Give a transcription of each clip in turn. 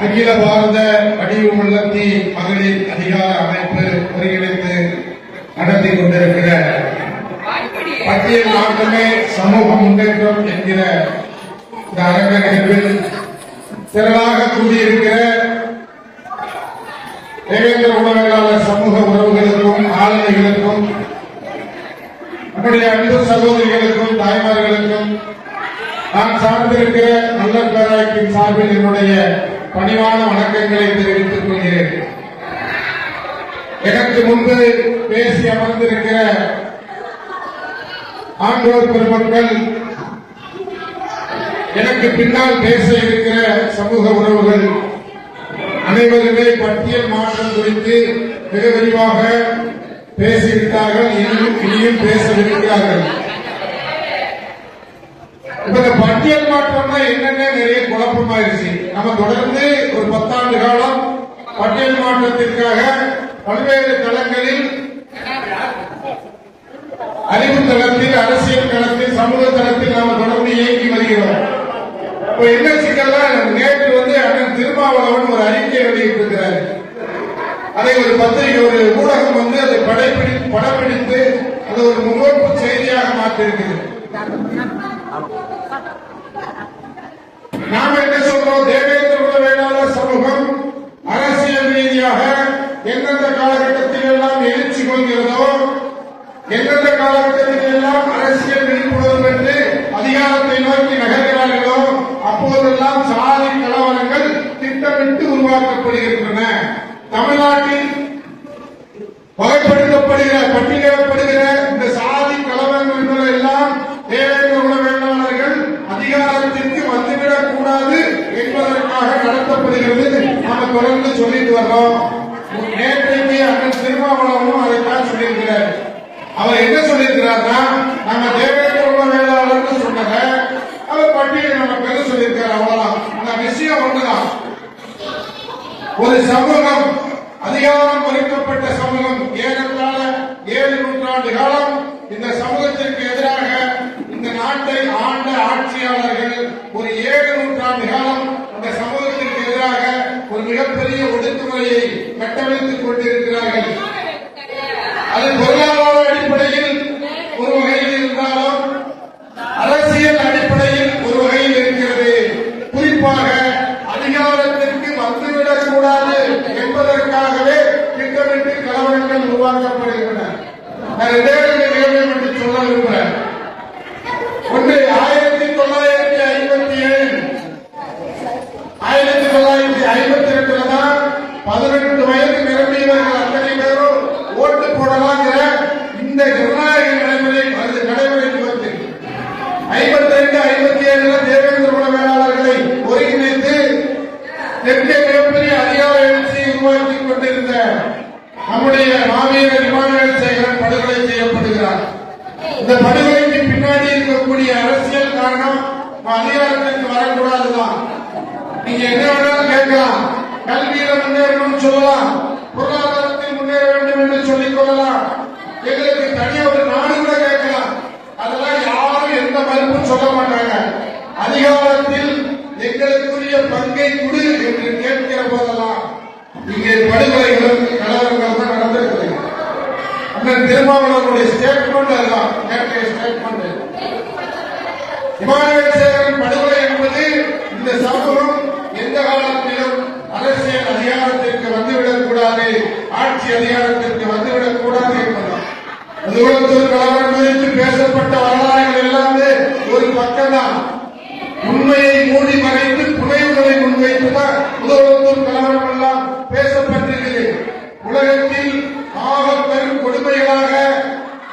அகில பாரத வடிவு உள்ளத்தி மகளிர் அதிகார அமைப்பு ஒருங்கிணைத்து நடத்தி கொண்டிருக்கிற பட்டியல் மாற்றமே சமூக முன்னேற்றம் என்கிற இந்த அரங்க நிகழ்வில் திரளாக கூடியிருக்கிற தேவேந்திர உணர்வாளர் சமூக உறவுகளுக்கும் ஆளுநர்களுக்கும் நம்முடைய அன்பு சகோதரிகளுக்கும் தாய்மார்களுக்கும் நான் சார்ந்திருக்கிற நல்ல பேராயத்தின் சார்பில் என்னுடைய பணிவான வணக்கங்களை தெரிவித்துக் கொள்கிறேன். எனக்கு முன்பு பேசி அமர்ந்திருக்கிற ஆண்டோர் பெருமக்கள், எனக்கு பின்னால் பேச இருக்கிற சமூக உறவுகள் அனைவருமே பட்டியல் மாற்றம் குறித்து மிக விரிவாக பேசியிருக்கிறார்கள். இனியும் பேசவிருக்கிறார்கள். இந்த பட்டியல் மாற்றம்னா என்னென்ன நிறைய குழப்பமாயிருச்சு. நம்ம தொடர்ந்து ஒரு 10 ஆண்டு காலம் பட்டியல் மாற்றத்திற்காக பல்வேறு தளங்களில் அறிவு தளத்தில், அரசியல் தளத்தில், சமூக தளத்தில் நாம் தொடர்ந்து இயங்கி வருகிறோம். இப்ப என்ன சிக்கல்னா, நேற்று அண்ணன் திருமாவளவன் ஒரு அறிக்கை வெளியிட்டிருக்கிறார். அதை ஒரு பத்திரிகை, ஒரு ஊடகம் அதை படப்பிடித்து அது ஒரு முகப்பு செய்தியாக மாற்றிருக்கிறது. நாம என்ன சொல்றோம்? தேவேந்திர குல வேளாளர் சமூகம் அரசியல் ரீதியாக எந்தெந்த காலகட்டத்தில் எல்லாம் எழுச்சி கொள்கிறதோ, எந்தெந்த காலகட்டத்தில் எல்லாம் அரசியல் விழிப்புணர்வு என்று அதிகாரத்தை நோக்கி நகர்கிறார்களோ, அப்போதெல்லாம் சாதி கலவரங்கள் திட்டமிட்டு உருவாக்கப்படுகின்றன. தமிழ்நாட்டில் வகைப்படுத்தப்படுகிற, பட்டியலிடப்படுகிற இந்த சாதி கலவரங்கள் எல்லாம் தேவேந்திர குல வேளாளர்கள் அதிகாரத்திற்கு வந்துவிடக் கூடாது என்பதற்காக நடத்தப்படுகிறது. நாம் தொடர்ந்து சொல்லிட்டு வர்றோம். நேற்றைக்கு அண்ணன் திருமாவளவனும் அதைத்தான் சொல்லியிருக்கிறார். அவர் என்ன சொல்லியிருக்கிறார்னா, நம்ம தேவேந்திர குல வேளாளர் சொன்னத அவர் பட்டியலை நம்ம பெற சொல்லியிருக்காரு. அவ்வளவுதான். அந்த விஷயம் ஒன்றுதான். ஒரு சமூகம், அதிகாரம் ஒதுக்கப்பட்ட சமூகம், ஏறத்தாழ 7 நூற்றாண்டு காலம் இந்த சமூகத்திற்கு எதிராக இந்த நாட்டை ஆண்ட ஆட்சியாளர்கள் ஒரு 7 நூற்றாண்டு காலம் இந்த சமூகத்திற்கு எதிராக ஒரு மிகப்பெரிய ஒடுக்குமுறையை கட்டமைத்துக் கொண்டிருக்கிறார்கள். அது பொருளாதார அடிப்படையில் ஒரு வகையில் இருந்தாலும் அரசியல் அடிப்படையில் ஒரு வகையில் இருக்கிறது. குறிப்பாக அதிகாரத்திற்கு வந்துவிடக் கூடாது என்பதற்காகவே திட்டமிட்டு கலவரங்கள் உருவாக்கப்படுகின்றன. நான் நிகழ்வு என்று சொல்ல விரும்புகிறேன். ஒன்று 1957 1952 தான் 18 வயது நிரம்பியவர்கள் அத்தனை பேரும் ஓட்டு போடலாங்கிற இந்த ஜனநாயக நடைமுறைக்கு வந்து 52 57 தேவேந்திர குல வேளாளர்களை ஒருங்கிணைத்து தெற்கே மிகப்பெரிய அதிகார எழுச்சியை உருவாக்கிக் கொண்டிருந்த நம்முடைய மாவீரர் இமானுவேல் சேகரன் படுகொலை செய்யப்படுகிறார். இந்த படுகொலைக்கு பின்னாடி இருக்கக்கூடிய அரசியல் காரணம் அதிகாரத்திற்கு வரக்கூடாதுதான். நீங்க என்ன வேணாலும் கேட்கலாம். கல்வியில முன்னேறணும்னு சொல்லலாம், பொருளாதாரத்தில் முன்னேற வேண்டும் என்று சொல்லிக் கொள்ளலாம், எங்களுக்கு தனியா ஒரு நாடு கூட கேட்கலாம். அதெல்லாம் யாரும் எந்த மறுப்பும் சொல்ல மாட்டாங்க. அதிகாரத்தில் எங்களுக்குரிய பங்கை கொடு என்று கேட்கிற போதெல்லாம் இங்கே படுகொலைகளும் கலவரங்கள் தான் நடந்திருக்கிறது. அண்ணன் திருமாவளவனுடைய ஸ்டேட்மெண்ட் அதுதான், நேற்றைய ஸ்டேட்மெண்ட். இமானுவேல் சேகரன் படுகொலை என்பது இந்த சமூகம் எந்த காலத்திலும் அரசியல் அதிகாரத்திற்கு வந்துவிடக் கூடாது, ஆட்சி அதிகாரத்திற்கு வந்துவிடக் கூடாது என்பதுதான். முதலமைச்சர் கலவரம் குறித்து பேசப்பட்ட வரலாறுகள் எல்லாமே ஒரு பக்கம்தான். உண்மையை மூடி மறைத்து புனைவுகளை முன்வைத்துதான் முதலமைச்சர் கலவரம் எல்லாம் பேசப்பட்டிருக்கிறது. உலகத்தில் பெரும் கொடுமைகளாக,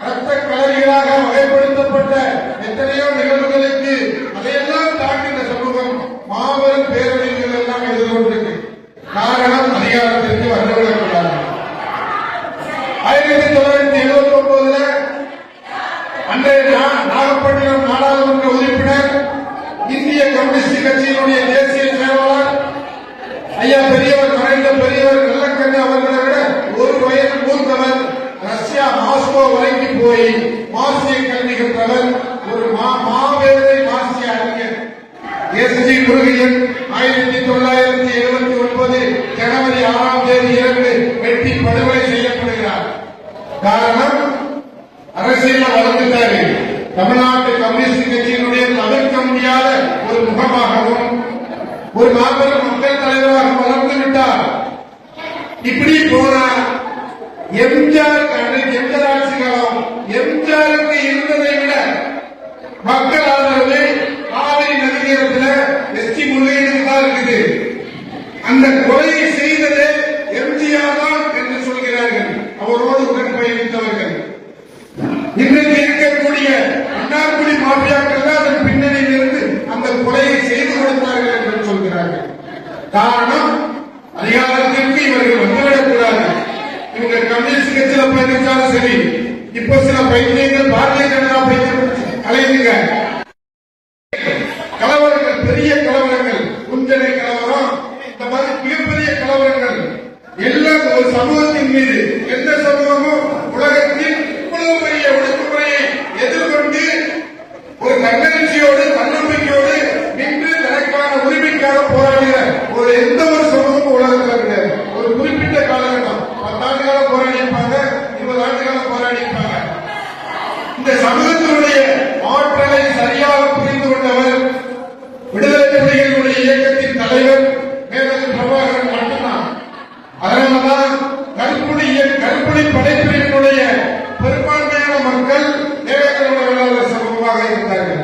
ரத்த கலரிகளாக வகைப்படுத்தப்பட்ட எத்தனையோ நிகழ்வுகளுக்கு அதையெல்லாம் தாண்டின சமூகம் மாபெரும் பேரழிவுகள் எல்லாம் எதிர்கொண்டிருக்கு. காரணம் அதிகாரத்திற்கு வந்துவிடக்கூடாது. 1979 அன்றைய நாகப்பட்டினம் நாடாளுமன்ற உறுப்பினர், இந்திய கம்யூனிஸ்ட் கட்சியினுடைய தேசிய செயலாளர் ஐயா பெரியவர், மறைந்த பெரியவர் நல்லக்கண்ணு அவர்களை விட 1 வயது மூத்தவர், ரஷ்யா மாஸ்கோ வரைக்கும் போய் மார்க்சிய கல்வி கற்றவர், ஒரு மாபெரும் மார்க்சிய அறிஞர் எஸ்.ஜி. முருகையன் 1971 ஒரு மாபெரும் மக்கள் தலைவராக வளர்ந்து விட்டார். இப்படி போனா எம்ஜிஆர் ஆட்சி காலம் எம்ஜிஆருக்கு இருந்ததை விட மக்கள் ஆதரவு காவிரி நதிநீரத்தில் எஸ்டி முல்லையனுக்கு தான் இருக்குது. அந்த கொலையை செய்தது எம்ஜிஆர் தான் என்று சொல்கிறார்கள் அவரோடு உடன் பயணித்தவர்கள். இன்றைக்கு இருக்கக்கூடிய மன்னார்குடி மாஃபியாக்கள் தான் அதன் பின்னணியில் இருந்து அந்த கொலையை செய்து கொடுத்தார்கள் என்று சொல்கிறார்கள். காரணம், அதிகாரத்திற்கு இவர்கள் வந்துவிடக்கூடாது. இவங்க கம்யூனிஸ்ட் கட்சியில பயணிச்சாலும் சரி, இப்போ சில பைத்தியங்கள் பாரதிய ஜனதா பைத்தியம் அலையுங்க. கலவரங்கள், பெரிய கலவரங்கள், குஞ்சனை கலவரம், இந்த மாதிரி மிகப்பெரிய கலவரங்கள் எல்லாம் ஒரு சமூகத்தின் மீது, எந்த சமூகமும் உலகத்தில் இவ்வளவு பெரிய ஒடுக்குமுறையை எதிர்கொண்டு ஒரு தன்னெழுச்சியோடு தன்னம்பிக்கையோடு நின்று தனக்கான உரிமைக்காக போராடுகிற ஒரு எந்த ஒரு சமூகமும் உலகத்தில் கிடையாது. ஒரு குறிப்பிட்ட காலகட்டம் 10 ஆண்டு காலம் போராடி இருப்பாங்க, 20 ஆண்டு காலம் போராடி இருப்பாங்க. இந்த சமூகத்தினுடைய ஆற்றலை சரியாக புரிந்து கொண்டவர் விடுதலை புலிகளுடைய இயக்கத்தின் தலைவர் மேதகு பிரபாகரன் மட்டும்தான். அதனால்தான் கருப்புலி படைப்பிரிவினுடைய பெரும்பான்மையான மக்கள் தேவேந்திர சமூகமாக இருந்தார்கள்.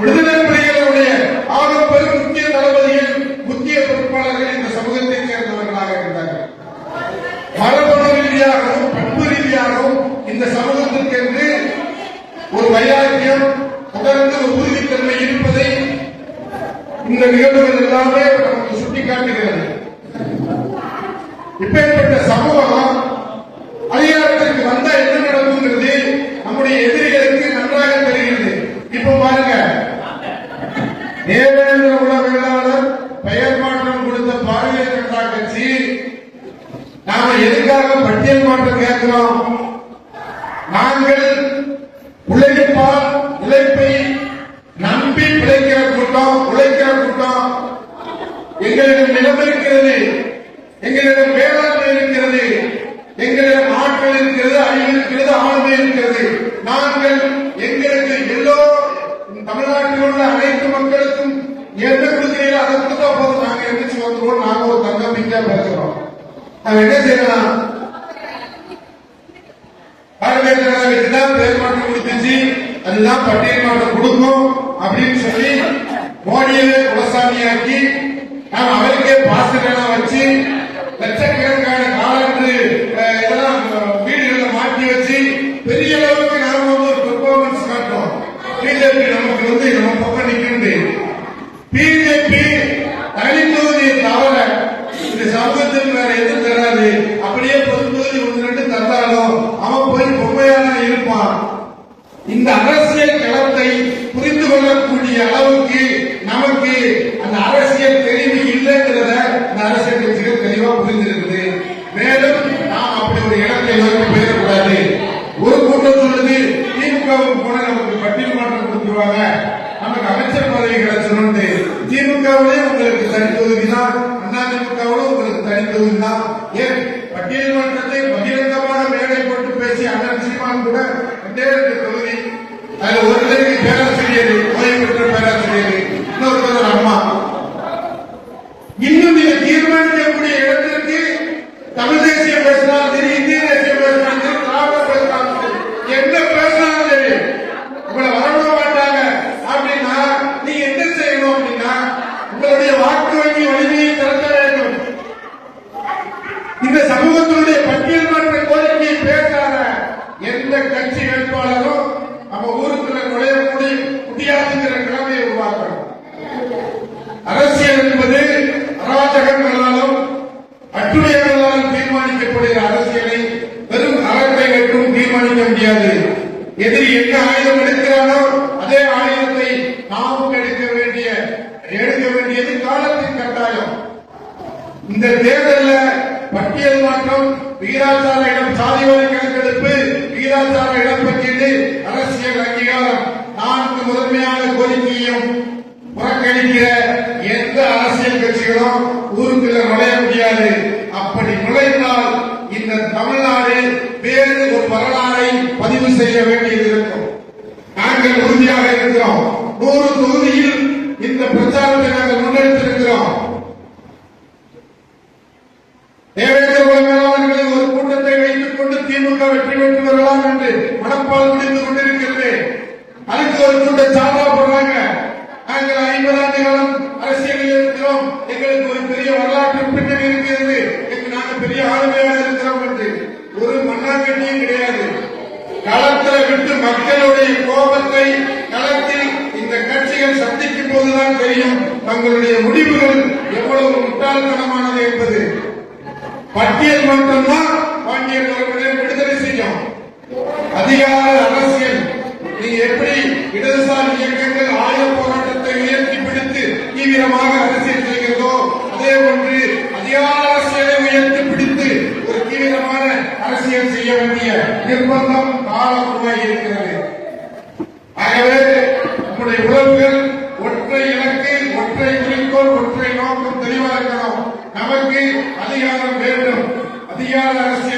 விடுதலை புலிகளுடைய ஆகப்பெரும் முக்கிய தளபதிகள், முக்கிய பொறுப்பாளர்கள் இந்த சமூகத்தைச் சேர்ந்தவர்களாக இருந்தார்கள். மரபணு ரீதியாகவும் பண்பு ரீதியாகவும் இந்த சமூகத்திற்கு ஒரு வைராக்கியம், தொடர்ந்து ஒரு உறுதித்தன்மை இருப்பதை இந்த நிகழ்வுகள் எல்லாமே நமக்கு சுட்டிக்காட்டுகிறது. இப்பேற்பட்ட சமூகம் அதிகாரத்திற்கு வந்தா என்ன நடக்குங்கிறது நம்முடைய எதிரிகளுக்கு நன்றாக தெரிகிறது. இப்ப பாருங்க, தேவேந்திர குல வேளாளர் பெயர் மாற்றம் கொடுத்த பாரதிய ஜனதா கட்சி நாம எதுக்காக பட்டியல் மாற்றம் கேட்கிறோம்? நாங்கள் உழைப்பை நம்பி பிழைக்கிற கூட்டம், உழைக்கிற கூட்டம். எங்களிடம் நிலம் இருக்கிறது, எங்களிடம் வேளாண்மை இருக்கிறது, எங்களிடம் ஆட்கள் இருக்கிறது, அறிவு இருக்கிறது, ஆளுமை இருக்கிறது. நாங்கள் எங்களுக்கு எல்லோ தமிழ்நாட்டில் உள்ள அனைத்து மக்களுக்கும் என்ன கொடுக்கிறீங்களோ அதை கொடுத்தா போதும், நாங்க எந்திரிச்சு வந்துருவோம், நாங்க ஒரு தன்னம்பிக்கையா பேசுறோம். நாங்க என்ன செய்யலாம்? பாரதிய ஜனதா கட்சி தான் பெயர் மாற்றம் கொடுத்துச்சு, அதுதான் பட்டியல் மாற்றம் கொடுக்கும் அப்படின்னு சொல்லி மோடியவே குலசாமியாக்கி நாம் அவருக்கே பாசனம் வச்சு லட்சக்கணக்கான காலன்று இதெல்லாம் வீடுகளை மாற்றி வச்சு பெரிய அளவுக்கு நாம ஒரு பெர்ஃபார்மன்ஸ் காட்டுறோம். பிஜேபி நமக்கு நம்ம பக்கம் நிற்கிறது. பிஜேபி தனித்தொகுதியை தவிர இந்த சமூகத்தில் வேற எதுவும் தராது. அப்படியே பொதுத்தொகுதி 1-2 தந்தாலும் அவன் போய் பொம்மையான இருப்பான். இந்த அரசியல் களத்தை புரிந்து கொள்ளக்கூடிய அளவுக்கு நமக்கு அந்த அரசியல் தெளிவு இல்லைங்கிறத இந்த அரசியல் கட்சிகள் தெளிவா புரிந்திருக்குது. மேலும் நாம் அப்படி ஒரு இடத்தை நோக்கி போயிடக்கூடாது. ஒரு கூட்டம் சொல்லுது திமுகவுக்கு போன நமக்கு பட்டியல் மாற்றம் கொடுத்துருவாங்க, நமக்கு அமைச்சர் பதவி கிடைச்சிடும். திமுகவிலே உங்களுக்கு தனி தொகுதி தான், அதிமுகவிலும் உங்களுக்கு தனி தொகுதி தான். ஏன் பட்டியல் மாற்றத்தை பகிரங்கமாக மேடை போட்டு பேசி அண்ணன் சீமான் கூட 2 தொகுதி, அதுல ஒரு பேராசிரியர், ஓய்வு பெற்ற பேராசிரியர், இன்னொருத்தர் அம்மா. இன்னும் நீங்க தீர்மானிக்கக்கூடிய இடத்திற்கு தமிழ் தேசியம் பேசினாலும் சரி, இந்திய தேசியம் பேசினாலும் சரி, திராவிட பேசினாலும் சரி, என்ன பேசினாலும் சரி, உங்களை வரவிட மாட்டாங்க. அப்படின்னா நீங்க என்ன செய்யணும் அப்படின்னா உங்களுடைய வாக்கு வங்கி வலிமையை திறக்க வேண்டும். இந்த சமூகத்தினுடைய பட்டியல் மாற்ற கோரிக்கையை பேசாத எந்த கட்சி வேட்பாளரும் நம்ம ஊருக்குள்ள நுழைய முடியாதுங்கிற நிலைமையை உருவாக்கணும். அரசியல் என்பது அராஜகங்களாலும் அட்டுடையங்களாலும் தீர்மானிக்கப்படுகிற அரசியலை வெறும் அறத்தை மட்டும் தீர்மானிக்க முடியாது. எதிரி என்ன ஆயுதம் எடுக்கிறானோ அதே ஆயுதத்தை நாமும் எடுக்க வேண்டியது காலத்தின் கட்டாயம். இந்த தேர்தலில் பட்டியல் மாற்றம், விகிதாச்சார இடம், சாதிவாரி கணக்கெடுப்பு, விகிதாச்சார இடப்பங்கீடு, அரசியல் அங்கீகாரம் 4 முதன்மையான கோரிக்கையும் புறக்கணிக்கிற எந்த அரசியல் கட்சிகளும் ஊருக்குள்ள நுழைய முடியாது. அப்படி நுழைந்தால் இந்த தமிழ்நாடு வேறு ஒரு வரலாறை பதிவு செய்ய வேண்டியது இருக்கும். நாங்கள் உறுதியாக இருக்கிறோம். 100 தொகுதியில் இந்த பிரச்சாரத்தை நாங்கள் முன்னெடுத்திருக்கிறோம். தங்களுடைய முடிவுகள் எவ்வளவு முட்டாள்தனமானது என்பது பட்டியல் மட்டும்தான் பாண்டியன் அவர்களை விடுதலை செய்யும். அதிகார அரசியல் நீங்க எப்படி இடதுசாரி இயக்கங்கள் ஆயுத போராட்டத்தை உயர்த்தி பிடித்து தீவிரமாக அரசியல் செய்கிறதோ அதே போன்று அதிகார அரசியலை உயர்த்தி பிடித்து ஒரு தீவிரமான அரசியல் செய்ய வேண்டிய நிர்பந்தம் காலம் உருவாகி இருக்கிறது. ஆகவே நம்முடைய உறவுகள் ஒற்றை இலக்கு, ஒற்றை குறிக்கோள், ஒற்றை நோக்கம் தெளிவாக இருக்கணும். நமக்கு அதிகாரம் வேண்டும். அதிகார அரசியல்